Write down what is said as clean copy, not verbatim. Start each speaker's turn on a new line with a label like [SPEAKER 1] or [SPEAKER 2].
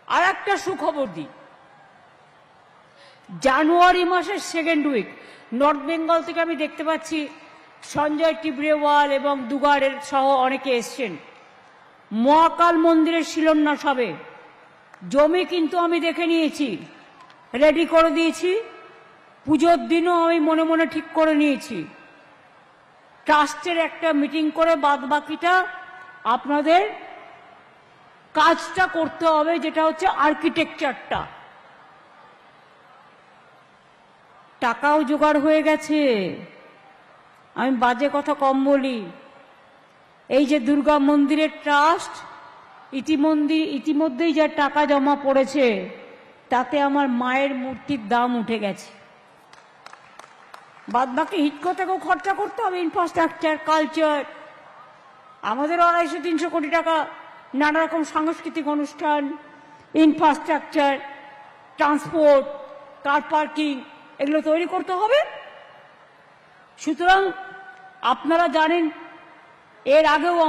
[SPEAKER 1] আর একটা সুখবর দিই, জানুয়ারি মাসের সেকেন্ড উইক নর্থ বেঙ্গল থেকে আমি দেখতে পাচ্ছি সঞ্জয় টিবরেওয়াল এবং দুগাড়ের সহ অনেকে এসছেন। মহাকাল মন্দিরের শিলান্যাস হবে, জমি কিন্তু আমি দেখে নিয়েছি, রেডি করে দিয়েছি, পুজোর দিনও আমি মনে মনে ঠিক করে নিয়েছি। ট্রাস্টের একটা মিটিং করে বাদ বাকিটা আপনাদের কাজটা করতে হবে, যেটা হচ্ছে আর্কিটেকচারটা। টাকাও জোগাড় হয়ে গেছে, আমি বাজে কথা কম বলি। এই যে দুর্গা মন্দিরের ট্রাস্ট ইতিমধ্যেই যা টাকা জমা পড়েছে তাতে আমার মায়ের মূর্তির দাম উঠে গেছে। বাদ বাকি হিটকো থেকেও খরচা করতে হবে, ইনফ্রাস্ট্রাকচার, কালচার। আমাদের 250-300 কোটি টাকা নানা রকম সাংস্কৃতিক অনুষ্ঠান, ইনফ্রাস্ট্রাকচার, ট্রান্সপোর্ট, কার পার্কিং, এগুলো তৈরি করতে হবে। সুতরাং আপনারা জানেন এর আগেও